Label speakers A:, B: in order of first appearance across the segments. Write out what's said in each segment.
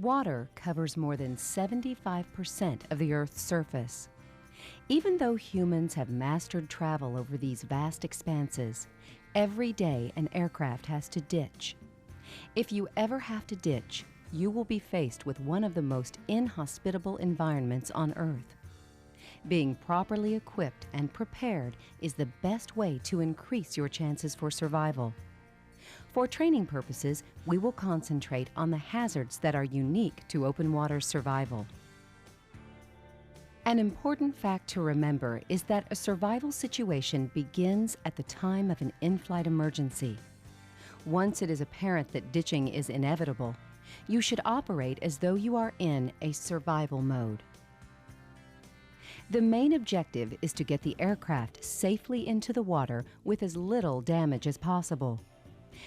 A: Water covers more than 75% of the Earth's surface. Even though humans have mastered travel over these vast expanses, every day an aircraft has to ditch. If you ever have to ditch, you will be faced with one of the most inhospitable environments on Earth. Being properly equipped and prepared is the best way to increase your chances for survival. For training purposes, we will concentrate on the hazards that are unique to open water survival. An important fact to remember is that a survival situation begins at the time of an in-flight emergency. Once it is apparent that ditching is inevitable, you should operate as though you are in a survival mode. The main objective is to get the aircraft safely into the water with as little damage as possible.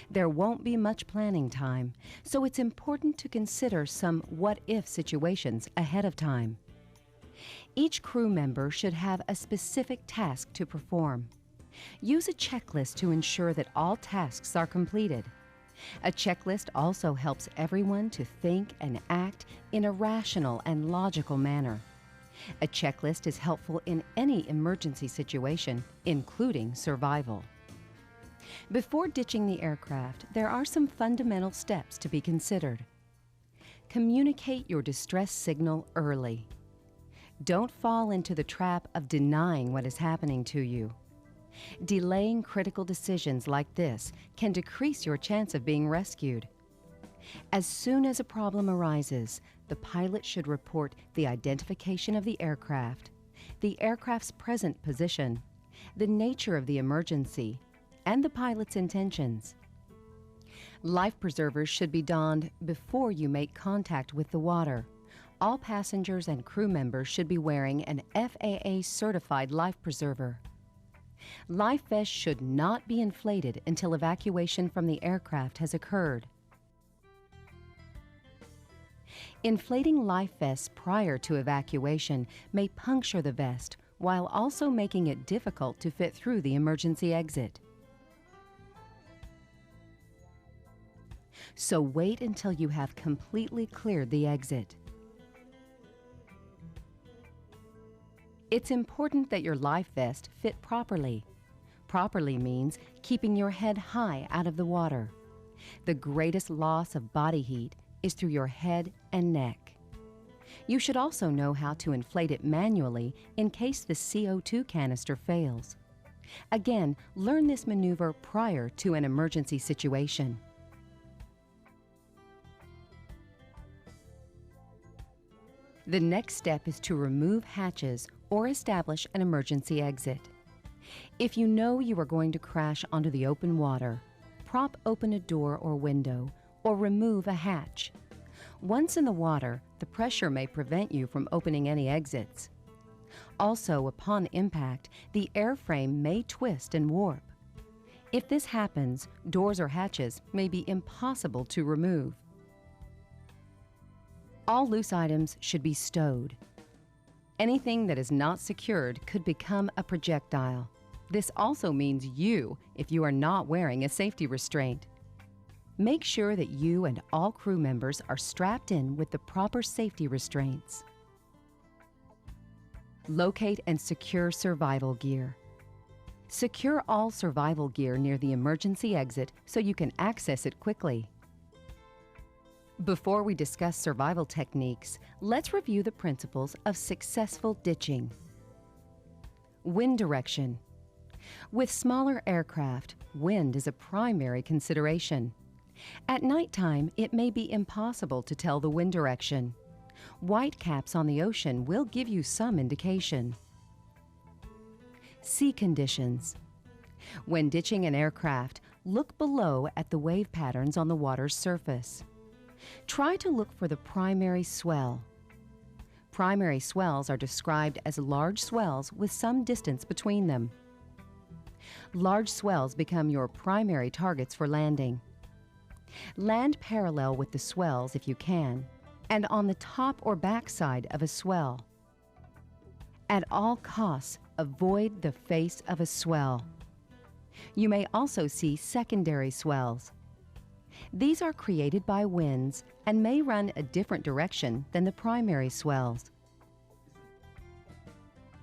A: There won't be much planning time, so it's important to consider some what-if situations ahead of time. Each crew member should have a specific task to perform. Use a checklist to ensure that all tasks are completed. A checklist also helps everyone to think and act in a rational and logical manner. A checklist is helpful in any emergency situation, including survival. Before ditching the aircraft, there are some fundamental steps to be considered. Communicate your distress signal early. Don't fall into the trap of denying what is happening to you. Delaying critical decisions like this can decrease your chance of being rescued. As soon as a problem arises, the pilot should report the identification of the aircraft's present position, the nature of the emergency, and the pilot's intentions. Life preservers should be donned before you make contact with the water. All passengers and crew members should be wearing an FAA-certified life preserver. Life vests should not be inflated until evacuation from the aircraft has occurred. Inflating life vests prior to evacuation may puncture the vest while also making it difficult to fit through the emergency exit. So wait until you have completely cleared the exit. It's important that your life vest fit properly. Properly means keeping your head high out of the water. The greatest loss of body heat is through your head and neck. You should also know how to inflate it manually in case the CO2 canister fails. Again, learn this maneuver prior to an emergency situation. The next step is to remove hatches or establish an emergency exit. If you know you are going to crash onto the open water, prop open a door or window or remove a hatch. Once in the water, the pressure may prevent you from opening any exits. Also, upon impact, the airframe may twist and warp. If this happens, doors or hatches may be impossible to remove. All loose items should be stowed. Anything that is not secured could become a projectile. This also means you if you are not wearing a safety restraint. Make sure that you and all crew members are strapped in with the proper safety restraints. Locate and secure survival gear. Secure all survival gear near the emergency exit so you can access it quickly. Before we discuss survival techniques, let's review the principles of successful ditching. Wind direction. With smaller aircraft, wind is a primary consideration. At nighttime, it may be impossible to tell the wind direction. White caps on the ocean will give you some indication. Sea conditions. When ditching an aircraft, look below at the wave patterns on the water's surface. Try to look for the primary swell. Primary swells are described as large swells with some distance between them. Large swells become your primary targets for landing. Land parallel with the swells if you can, and on the top or back side of a swell. At all costs, avoid the face of a swell. You may also see secondary swells. These are created by winds and may run a different direction than the primary swells.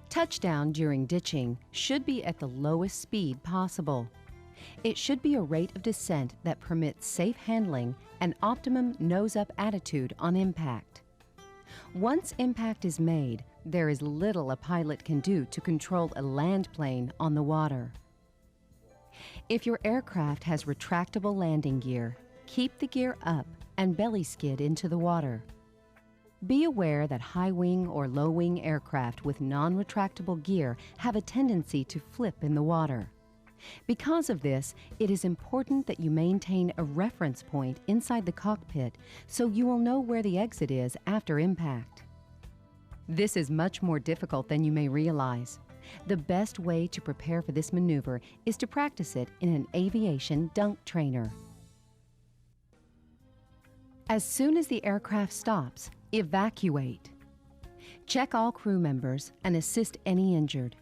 A: Touchdown during ditching should be at the lowest speed possible. It should be a rate of descent that permits safe handling and optimum nose-up attitude on impact. Once impact is made, there is little a pilot can do to control a land plane on the water. If your aircraft has retractable landing gear, keep the gear up and belly skid into the water. Be aware that high-wing or low-wing aircraft with non-retractable gear have a tendency to flip in the water. Because of this, it is important that you maintain a reference point inside the cockpit so you will know where the exit is after impact. This is much more difficult than you may realize. The best way to prepare for this maneuver is to practice it in an aviation dunk trainer. As soon as the aircraft stops, evacuate. Check all crew members and assist any injured.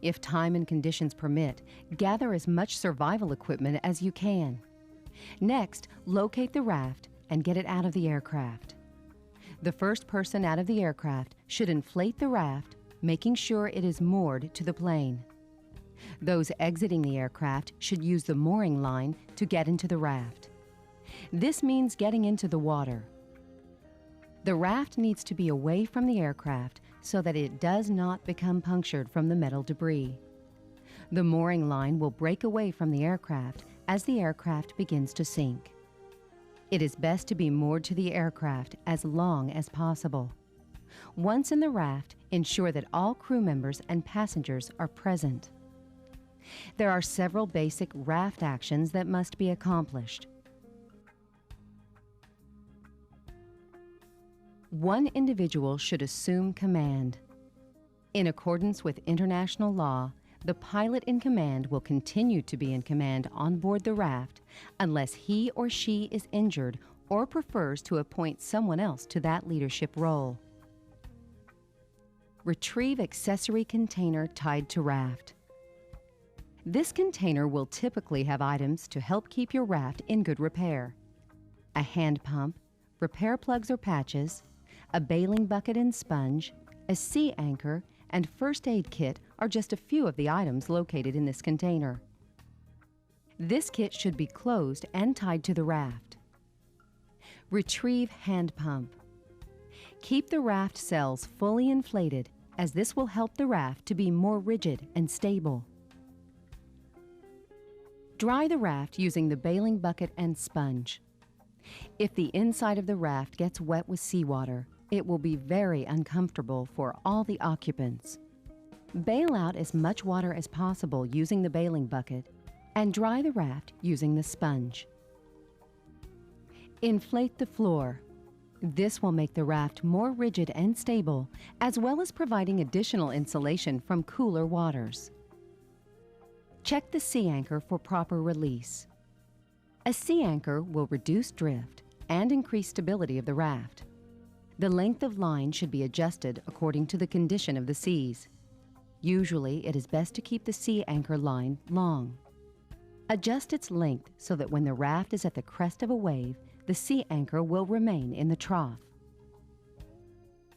A: If time and conditions permit, gather as much survival equipment as you can. Next, locate the raft and get it out of the aircraft. The first person out of the aircraft should inflate the raft, making sure it is moored to the plane. Those exiting the aircraft should use the mooring line to get into the raft. This means getting into the water. The raft needs to be away from the aircraft so that it does not become punctured from the metal debris. The mooring line will break away from the aircraft as the aircraft begins to sink. It is best to be moored to the aircraft as long as possible. Once in the raft, ensure that all crew members and passengers are present. There are several basic raft actions that must be accomplished. One individual should assume command. In accordance with international law, the pilot in command will continue to be in command on board the raft unless he or she is injured or prefers to appoint someone else to that leadership role. Retrieve accessory container tied to raft. This container will typically have items to help keep your raft in good repair. A hand pump, repair plugs or patches, a bailing bucket and sponge, a sea anchor, and first aid kit are just a few of the items located in this container. This kit should be closed and tied to the raft. Retrieve hand pump. Keep the raft cells fully inflated, as this will help the raft to be more rigid and stable. Dry the raft using the bailing bucket and sponge. If the inside of the raft gets wet with seawater, it will be very uncomfortable for all the occupants. Bail out as much water as possible using the bailing bucket and dry the raft using the sponge. Inflate the floor. This will make the raft more rigid and stable, as well as providing additional insulation from cooler waters. Check the sea anchor for proper release. A sea anchor will reduce drift and increase stability of the raft. The length of line should be adjusted according to the condition of the seas. Usually, it is best to keep the sea anchor line long. Adjust its length so that when the raft is at the crest of a wave, the sea anchor will remain in the trough.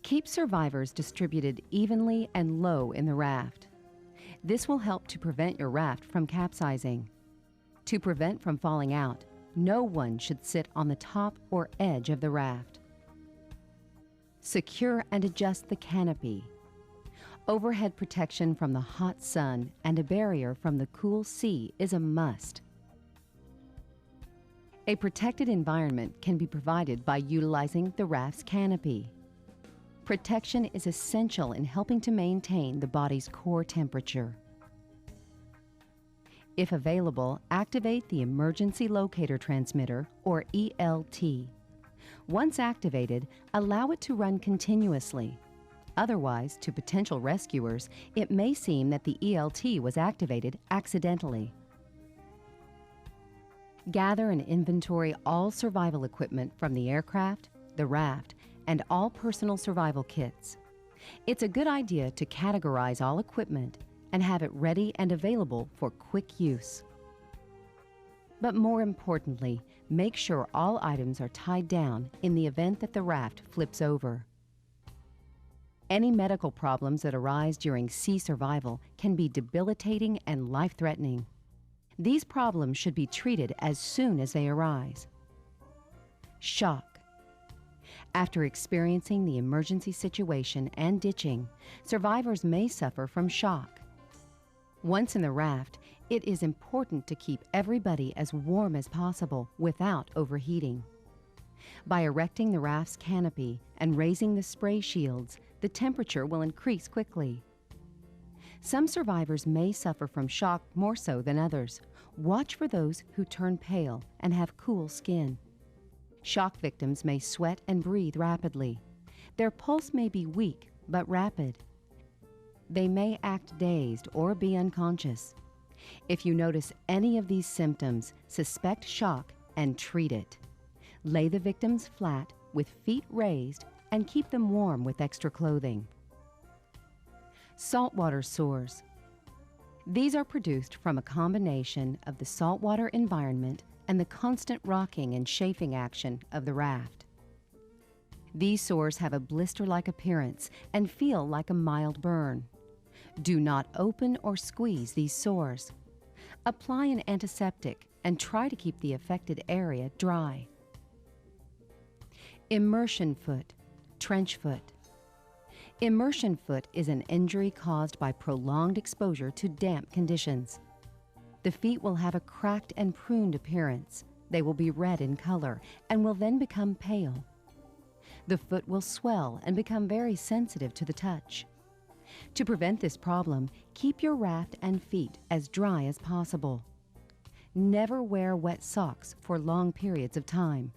A: Keep survivors distributed evenly and low in the raft. This will help to prevent your raft from capsizing. To prevent from falling out, no one should sit on the top or edge of the raft. Secure and adjust the canopy. Overhead protection from the hot sun and a barrier from the cool sea is a must. A protected environment can be provided by utilizing the raft's canopy. Protection is essential in helping to maintain the body's core temperature. If available, activate the Emergency Locator Transmitter, or ELT. Once activated, allow it to run continuously. Otherwise, to potential rescuers, it may seem that the ELT was activated accidentally. Gather and inventory all survival equipment from the aircraft, the raft, and all personal survival kits. It's a good idea to categorize all equipment and have it ready and available for quick use. But more importantly, Make sure all items are tied down in the event that the raft flips over. Any medical problems that arise during sea survival can be debilitating and life-threatening. These problems should be treated as soon as they arise. Shock. After experiencing the emergency situation and ditching, survivors may suffer from shock. Once in the raft, it is important to keep everybody as warm as possible without overheating. By erecting the raft's canopy and raising the spray shields, the temperature will increase quickly. Some survivors may suffer from shock more so than others. Watch for those who turn pale and have cool skin. Shock victims may sweat and breathe rapidly. Their pulse may be weak but rapid. They may act dazed or be unconscious. If you notice any of these symptoms, suspect shock and treat it. Lay the victims flat with feet raised and keep them warm with extra clothing. Saltwater sores. These are produced from a combination of the saltwater environment and the constant rocking and chafing action of the raft. These sores have a blister-like appearance and feel like a mild burn. Do not open or squeeze these sores. Apply an antiseptic and try to keep the affected area dry. Immersion foot, trench foot. Immersion foot is an injury caused by prolonged exposure to damp conditions. The feet will have a cracked and pruned appearance. They will be red in color and will then become pale. The foot will swell and become very sensitive to the touch. To prevent this problem, keep your raft and feet as dry as possible. Never wear wet socks for long periods of time.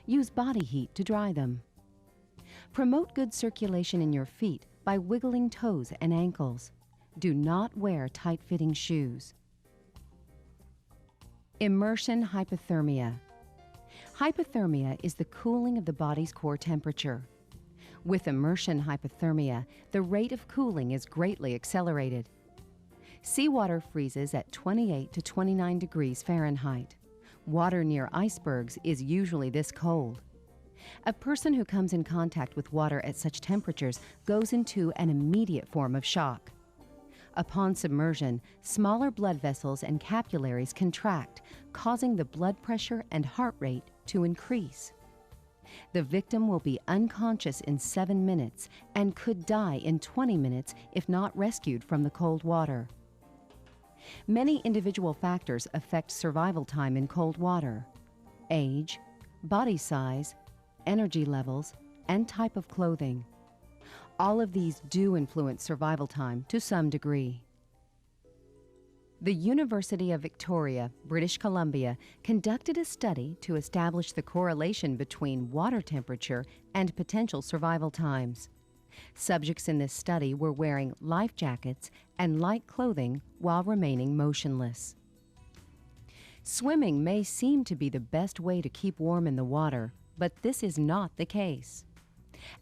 A: Use body heat to dry them. Promote good circulation in your feet by wiggling toes and ankles. Do not wear tight-fitting shoes. Immersion hypothermia. Hypothermia is the cooling of the body's core temperature. With immersion hypothermia, the rate of cooling is greatly accelerated. Seawater freezes at 28 to 29 degrees Fahrenheit. Water near icebergs is usually this cold. A person who comes in contact with water at such temperatures goes into an immediate form of shock. Upon submersion, smaller blood vessels and capillaries contract, causing the blood pressure and heart rate to increase. The victim will be unconscious in 7 minutes and could die in 20 minutes if not rescued from the cold water. Many individual factors affect survival time in cold water: age, body size, energy levels, and type of clothing. All of these do influence survival time to some degree. The University of Victoria, British Columbia, conducted a study to establish the correlation between water temperature and potential survival times. Subjects in this study were wearing life jackets and light clothing while remaining motionless. Swimming may seem to be the best way to keep warm in the water, but this is not the case.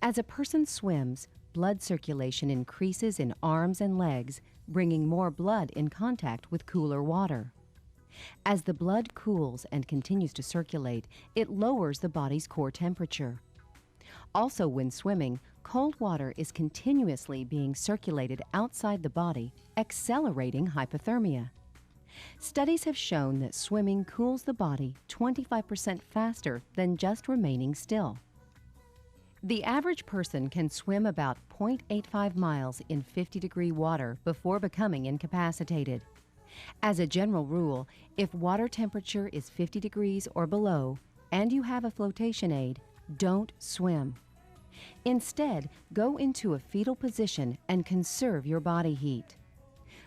A: As a person swims, blood circulation increases in arms and legs, bringing more blood in contact with cooler water. As the blood cools and continues to circulate, it lowers the body's core temperature. Also, when swimming, cold water is continuously being circulated outside the body, accelerating hypothermia. Studies have shown that swimming cools the body 25% faster than just remaining still. The average person can swim about 0.85 miles in 50-degree water before becoming incapacitated. As a general rule, if water temperature is 50 degrees or below and you have a flotation aid, don't swim. Instead, go into a fetal position and conserve your body heat.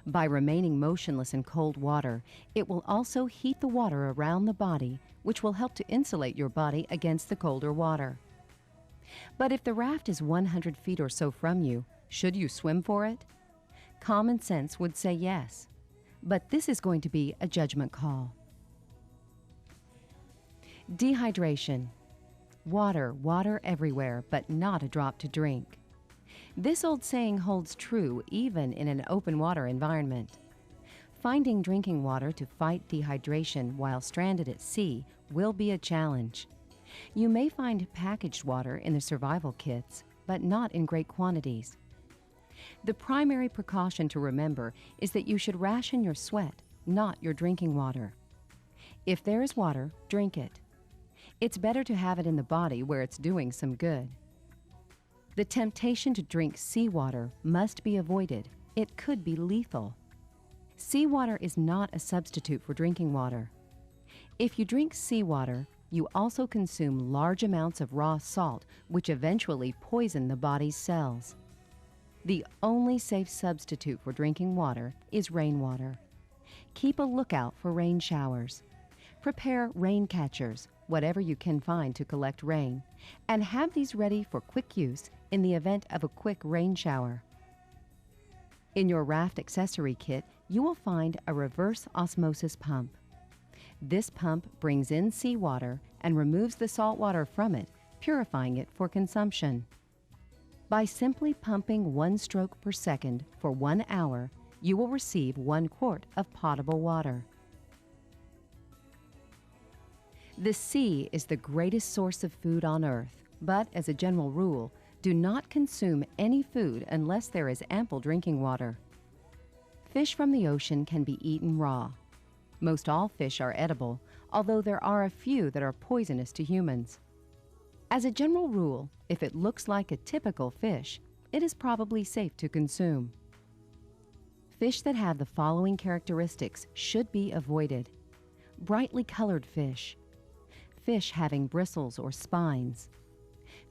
A: By remaining motionless in cold water, it will also heat the water around the body, which will help to insulate your body against the colder water. But if the raft is 100 feet or so from you, should you swim for it? Common sense would say yes, but this is going to be a judgment call. Dehydration. Water, water everywhere, but not a drop to drink. This old saying holds true even in an open water environment. Finding drinking water to fight dehydration while stranded at sea will be a challenge. You may find packaged water in the survival kits, but not in great quantities. The primary precaution to remember is that you should ration your sweat, not your drinking water. If there is water, drink it. It's better to have it in the body where it's doing some good. The temptation to drink seawater must be avoided. It could be lethal. Seawater is not a substitute for drinking water. If you drink seawater, you also consume large amounts of raw salt, which eventually poison the body's cells. The only safe substitute for drinking water is rainwater. Keep a lookout for rain showers. Prepare rain catchers, whatever you can find to collect rain, and have these ready for quick use in the event of a quick rain shower. In your raft accessory kit, you will find a reverse osmosis pump. This pump brings in seawater and removes the salt water from it, purifying it for consumption. By simply pumping 1 stroke per second for 1 hour, you will receive 1 quart of potable water. The sea is the greatest source of food on Earth, but as a general rule, do not consume any food unless there is ample drinking water. Fish from the ocean can be eaten raw. Most all fish are edible, although there are a few that are poisonous to humans. As a general rule, if it looks like a typical fish, it is probably safe to consume. Fish that have the following characteristics should be avoided: brightly colored fish, fish having bristles or spines,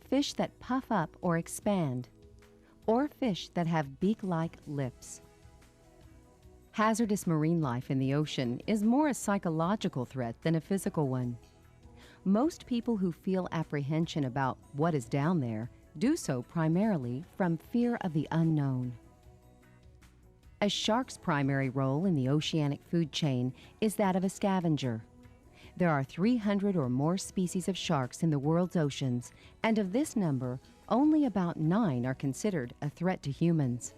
A: fish that puff up or expand, or fish that have beak-like lips. Hazardous marine life in the ocean is more a psychological threat than a physical one. Most people who feel apprehension about what is down there do so primarily from fear of the unknown. A shark's primary role in the oceanic food chain is that of a scavenger. There are 300 or more species of sharks in the world's oceans, and of this number, only about 9 are considered a threat to humans.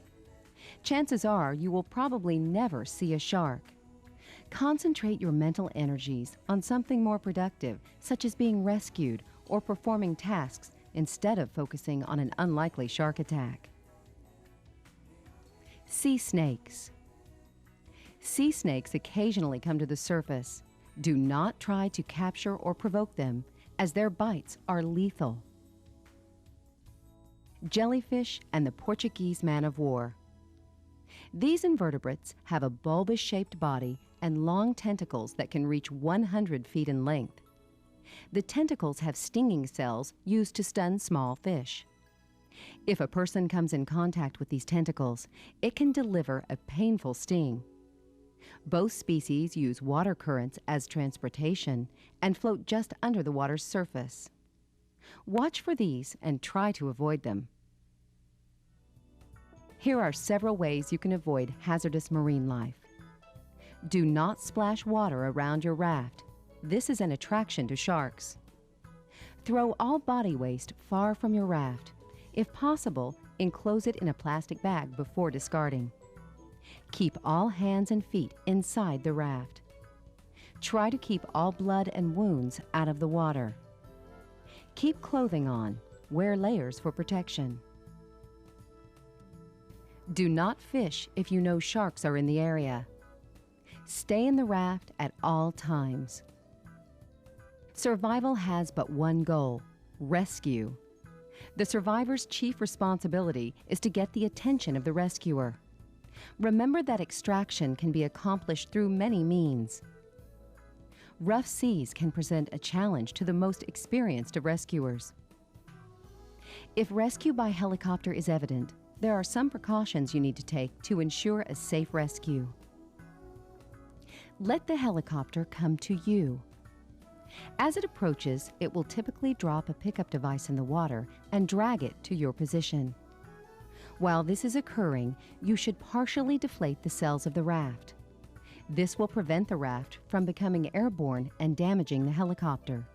A: Chances are you will probably never see a shark. Concentrate your mental energies on something more productive, such as being rescued or performing tasks, instead of focusing on an unlikely shark attack. Sea snakes. Sea snakes occasionally come to the surface. Do not try to capture or provoke them, as their bites are lethal. Jellyfish and the Portuguese man-of-war. These invertebrates have a bulbous-shaped body and long tentacles that can reach 100 feet in length. The tentacles have stinging cells used to stun small fish. If a person comes in contact with these tentacles, it can deliver a painful sting. Both species use water currents as transportation and float just under the water's surface. Watch for these and try to avoid them. Here are several ways you can avoid hazardous marine life. Do not splash water around your raft. This is an attraction to sharks. Throw all body waste far from your raft. If possible, enclose it in a plastic bag before discarding. Keep all hands and feet inside the raft. Try to keep all blood and wounds out of the water. Keep clothing on. Wear layers for protection. Do not fish if you know sharks are in the area. Stay in the raft at all times. Survival has but one goal: rescue. The survivor's chief responsibility is to get the attention of the rescuer. Remember that extraction can be accomplished through many means. Rough seas can present a challenge to the most experienced of rescuers. If rescue by helicopter is evident, there are some precautions you need to take to ensure a safe rescue. Let the helicopter come to you. As it approaches, it will typically drop a pickup device in the water and drag it to your position. While this is occurring, you should partially deflate the sails of the raft. This will prevent the raft from becoming airborne and damaging the helicopter.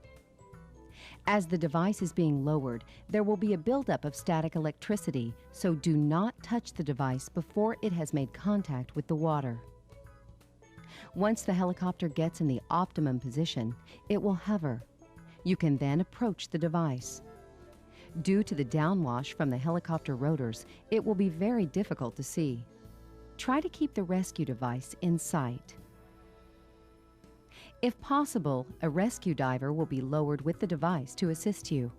A: As the device is being lowered, there will be a buildup of static electricity, so do not touch the device before it has made contact with the water. Once the helicopter gets in the optimum position, it will hover. You can then approach the device. Due to the downwash from the helicopter rotors, it will be very difficult to see. Try to keep the rescue device in sight. If possible, a rescue diver will be lowered with the device to assist you.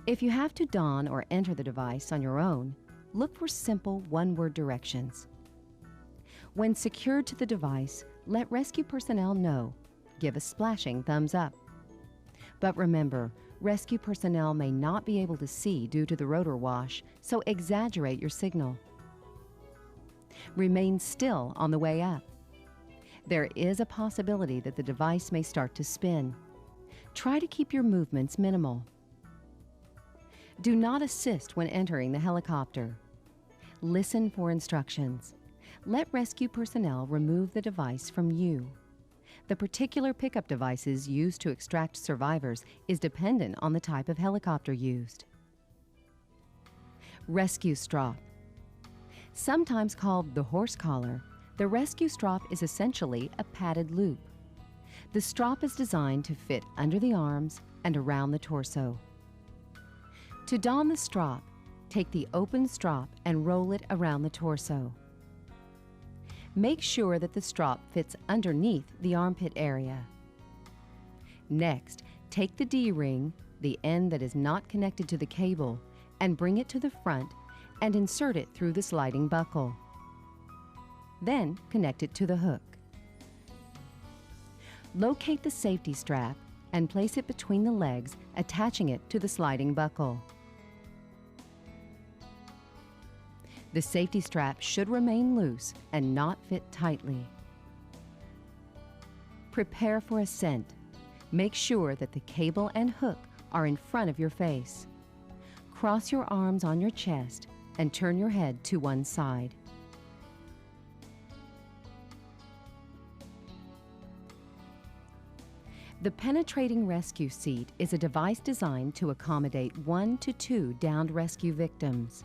A: If you have to don or enter the device on your own, look for simple one-word directions. When secured to the device, let rescue personnel know. Give a splashing thumbs up. But remember, rescue personnel may not be able to see due to the rotor wash, so exaggerate your signal. Remain still on the way up. There is a possibility that the device may start to spin. Try to keep your movements minimal. Do not assist when entering the helicopter. Listen for instructions. Let rescue personnel remove the device from you. The particular pickup devices used to extract survivors is dependent on the type of helicopter used. Rescue strop. Sometimes called the horse collar, the rescue strop is essentially a padded loop. The strop is designed to fit under the arms and around the torso. To don the strop, take the open strop and roll it around the torso. Make sure that the strop fits underneath the armpit area. Next, take the D-ring, the end that is not connected to the cable, and bring it to the front and insert it through the sliding buckle. Then connect it to the hook. Locate the safety strap and place it between the legs, attaching it to the sliding buckle. The safety strap should remain loose and not fit tightly. Prepare for ascent. Make sure that the cable and hook are in front of your face. Cross your arms on your chest and turn your head to one side. The penetrating rescue seat is a device designed to accommodate 1 to 2 downed rescue victims.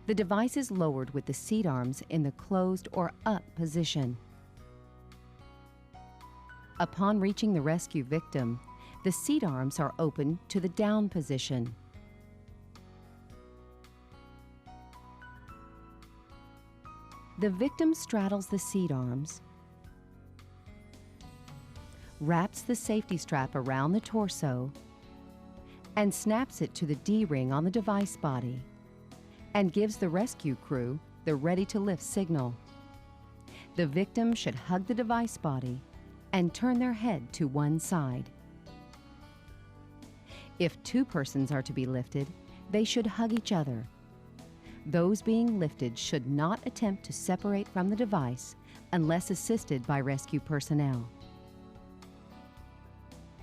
A: The device is lowered with the seat arms in the closed or up position. Upon reaching the rescue victim, the seat arms are open to the down position. The victim straddles the seat arms, wraps the safety strap around the torso, and snaps it to the D-ring on the device body, and gives the rescue crew the ready-to-lift signal. The victim should hug the device body and turn their head to one side. If 2 persons are to be lifted, they should hug each other. Those being lifted should not attempt to separate from the device unless assisted by rescue personnel.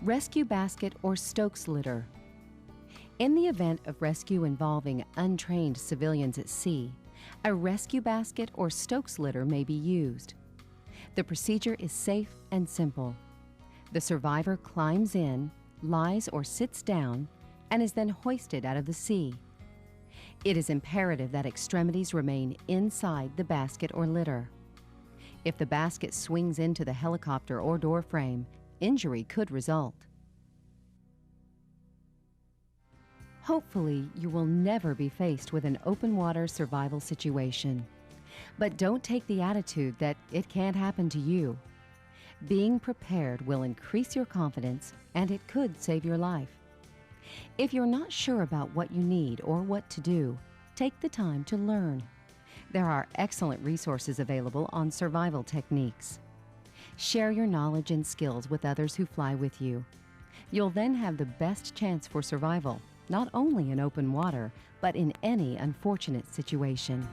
A: Rescue basket or Stokes litter. In the event of rescue involving untrained civilians at sea, a rescue basket or Stokes litter may be used. The procedure is safe and simple. The survivor climbs in, lies or sits down, and is then hoisted out of the sea. It is imperative that extremities remain inside the basket or litter. If the basket swings into the helicopter or door frame, injury could result. Hopefully, you will never be faced with an open water survival situation. But don't take the attitude that it can't happen to you. Being prepared will increase your confidence, and it could save your life. If you're not sure about what you need or what to do, take the time to learn. There are excellent resources available on survival techniques. Share your knowledge and skills with others who fly with you. You'll then have the best chance for survival, not only in open water, but in any unfortunate situation.